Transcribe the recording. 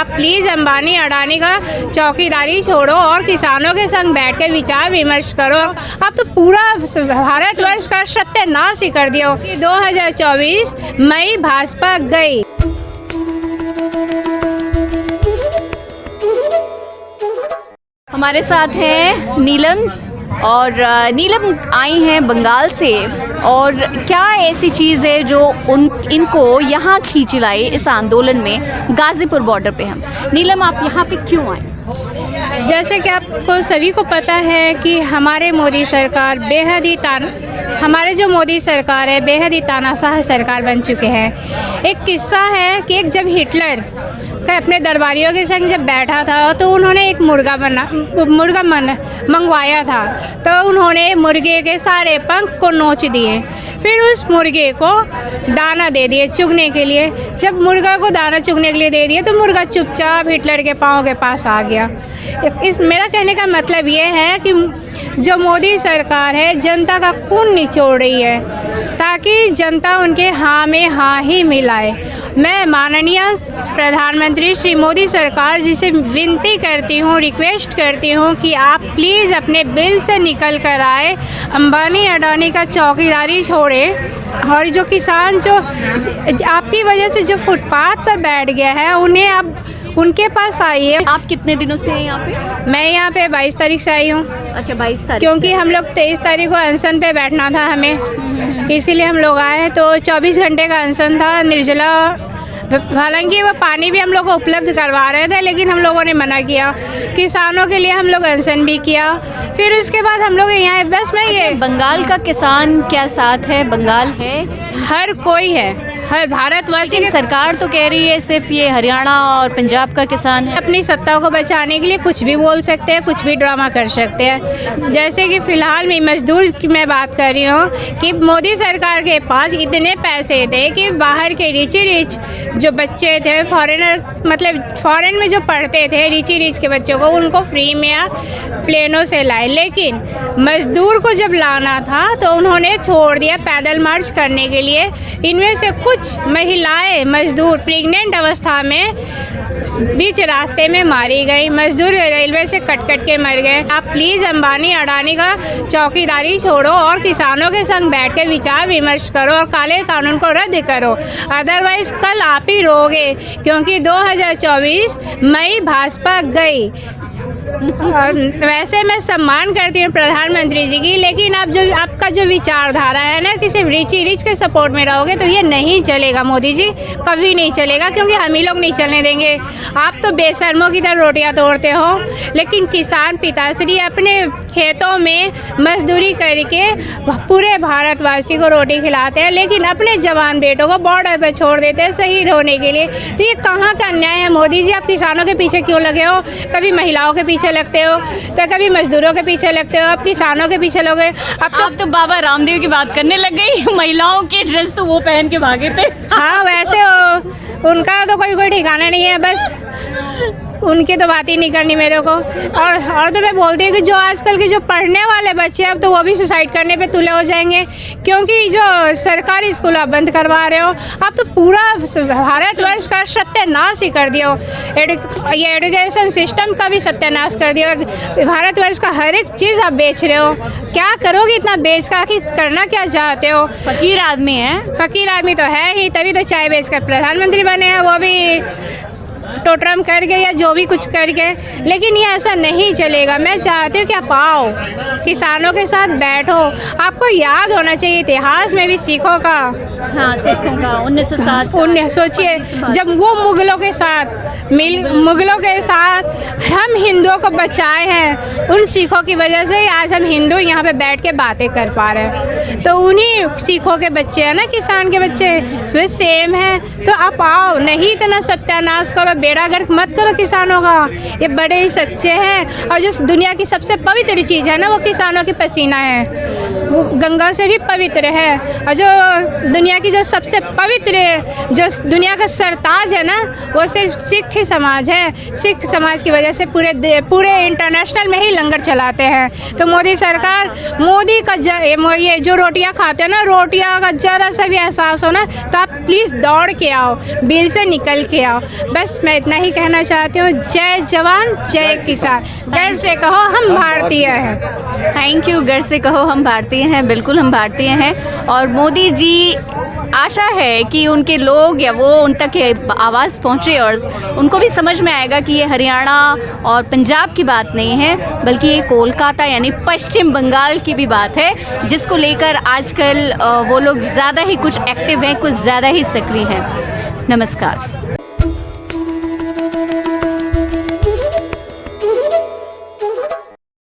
आप प्लीज़ अंबानी अडानी का चौकीदारी छोड़ो और किसानों के संग बैठ के विचार विमर्श करो। आप तो पूरा भारतवर्ष का सत्यानाश ही कर दिया। 2024 मई भाजपा गई। हमारे साथ हैं नीलम, और नीलम आई हैं बंगाल से, और क्या ऐसी चीज़ है जो इनको यहाँ खींच लाई इस आंदोलन में गाज़ीपुर बॉर्डर पे? हम नीलम, आप यहाँ पे क्यों आए? जैसे कि आपको सभी को पता है कि हमारे मोदी सरकार हमारे जो मोदी सरकार है बेहद ही तानाशाह सरकार बन चुके हैं। एक किस्सा है कि जब हिटलर का अपने दरबारियों के संग जब बैठा था तो उन्होंने एक मुर्गा मंगवाया था, तो उन्होंने मुर्गे के सारे पंख को नोच दिए, फिर उस मुर्गे को दाना दे दिए चुगने के लिए। जब मुर्गा को दाना चुगने के लिए दे दिए तो मुर्गा चुपचाप हिटलर के पाँव के पास आ गया। मेरा कहने का मतलब ये है कि जो मोदी सरकार है जनता का खून निचोड़ रही है ताकि जनता उनके हाँ में हाँ ही मिलाए। मैं माननीय प्रधानमंत्री श्री मोदी सरकार जी से विनती करती हूँ, रिक्वेस्ट करती हूँ कि आप प्लीज़ अपने बिल से निकल कर आए, अंबानी अडानी का चौकीदारी छोड़े, और जो किसान जो आपकी वजह से जो फुटपाथ पर बैठ गया है उन्हें अब उनके पास आइए। आप कितने दिनों से हैं यहाँ पे? मैं यहाँ पे 22 तारीख से आई हूँ। अच्छा, 22 तारीख क्योंकि हम लोग 23 तारीख को अनशन पे बैठना था हमें, इसीलिए हम लोग आए। तो 24 घंटे का अनशन था निर्जला। हालांकि वो पानी भी हम लोग को उपलब्ध करवा रहे थे, लेकिन हम लोगों ने मना किया। किसानों के लिए हम लोग अनशन भी किया, फिर उसके बाद हम लोग यहाँ बस में ये बंगाल का किसान क्या साथ है? बंगाल है, हर कोई है, हर भारतवासी। सरकार तो कह रही है सिर्फ ये हरियाणा और पंजाब का किसान है। अपनी सत्ता को बचाने के लिए कुछ भी बोल सकते हैं, कुछ भी ड्रामा कर सकते हैं। जैसे कि फ़िलहाल में मजदूर की मैं बात कर रही हूँ कि मोदी सरकार के पास इतने पैसे थे कि बाहर के रिच जो बच्चे थे, फॉरेनर मतलब फॉरेन में जो पढ़ते थे रिच के बच्चों को, उनको फ्री में प्लेनों से लाए। लेकिन मजदूर को जब लाना था तो उन्होंने छोड़ दिया पैदल मार्च करने के लिए। इनमें से कुछ महिलाएं मजदूर प्रेग्नेंट अवस्था में बीच रास्ते में मारी गई, मजदूर रेलवे से कट के मर गए। आप प्लीज़ अंबानी अडानी का चौकीदारी छोड़ो और किसानों के संग बैठ के विचार विमर्श करो और काले कानून को रद्द करो, अदरवाइज कल आप ही रोगे, क्योंकि 2024 मई भाजपा गई। और वैसे मैं सम्मान करती हूँ प्रधानमंत्री जी की, लेकिन आप जो आपका जो विचारधारा है ना कि सिर्फ रिच के सपोर्ट में रहोगे तो ये नहीं चलेगा मोदी जी, कभी नहीं चलेगा, क्योंकि हम ही लोग नहीं चलने देंगे। आप तो बेशर्मों की तरह रोटियां तोड़ते हो, लेकिन किसान पिताश्री अपने खेतों में मजदूरी करके पूरे भारतवासी को रोटी खिलाते हैं, लेकिन अपने जवान बेटों को बॉर्डर पर छोड़ देते हैं शहीद होने के लिए। तो ये कहाँ का अन्याय है मोदी जी? आप किसानों के पीछे क्यों लगे हो? कभी महिलाओं के पीछे लगते हो तो कभी मजदूरों के पीछे लगते हो, अब किसानों के पीछे लोगे। अब तो बाबा रामदेव की बात करने लग गई। महिलाओं के ड्रेस तो वो पहन के भागे थे। हाँ, वैसे हो, उनका तो कोई ठिकाना नहीं है, बस उनकी तो बात ही नहीं करनी मेरे को। और तो मैं बोलती हूँ कि जो आजकल के जो पढ़ने वाले बच्चे अब तो वो भी सुसाइड करने पे तुले हो जाएंगे, क्योंकि जो सरकारी स्कूल आप बंद करवा रहे हो, आप तो पूरा भारतवर्ष का सत्यानाश ही कर दिया हो। ये एजुकेशन सिस्टम का भी सत्यानाश कर दिया। भारतवर्ष का हर एक चीज़ आप बेच रहे हो। क्या करोगे इतना बेच का, कि करना क्या चाहते हो? फकीर आदमी है। फकीर आदमी तो है ही, तभी तो चाय बेच कर प्रधानमंत्री बने हैं, वो भी टोटरम करके या जो भी कुछ करके। लेकिन ये ऐसा नहीं चलेगा। मैं चाहती हूँ कि आप आओ, किसानों के साथ बैठो। आपको याद होना चाहिए इतिहास में भी सिखों का। हाँ, सिखों का 1907। सोचिए जब वो मुगलों के साथ हम हिंदुओं को बचाए हैं, उन सिखों की वजह से आज हम हिंदू यहाँ पे बैठ के बातें कर पा रहे हैं। तो उन्हीं सिखों के बच्चे हैं ना, किसान के बच्चे, वे सेम है। तो आप आओ, नहीं इतना सत्यानाश करो, बेड़ा गर्क मत करो किसानों का। ये बड़े ही सच्चे हैं, और जो दुनिया की सबसे पवित्र चीज़ है ना वो किसानों की पसीना है, वो गंगा से भी पवित्र है। और जो दुनिया की जो सबसे पवित्र जो दुनिया का सरताज है ना, वो सिर्फ सिख ही समाज है। सिख समाज की वजह से पूरे इंटरनेशनल में ही लंगर चलाते हैं। तो मोदी सरकार, मोदी का ये जो रोटियां खाते हो ना, रोटियां का जरा सा भी एहसास हो ना, तो आप प्लीज़ दौड़ के आओ, बिल से निकल के आओ। बस मैं मैं इतना ही कहना चाहती हूँ, जय जवान जय किसान, गर्व से कहो हम भारतीय हैं। Thank you. घर से कहो हम भारतीय हैं, बिल्कुल हम भारतीय हैं। और मोदी जी, आशा है कि उनके लोग या वो उन तक ये आवाज़ पहुँचे और उनको भी समझ में आएगा कि ये हरियाणा और पंजाब की बात नहीं है, बल्कि ये कोलकाता यानी पश्चिम बंगाल की भी बात है, जिसको लेकर आजकल वो लोग ज़्यादा ही कुछ एक्टिव हैं, कुछ ज़्यादा ही सक्रिय हैं। नमस्कार।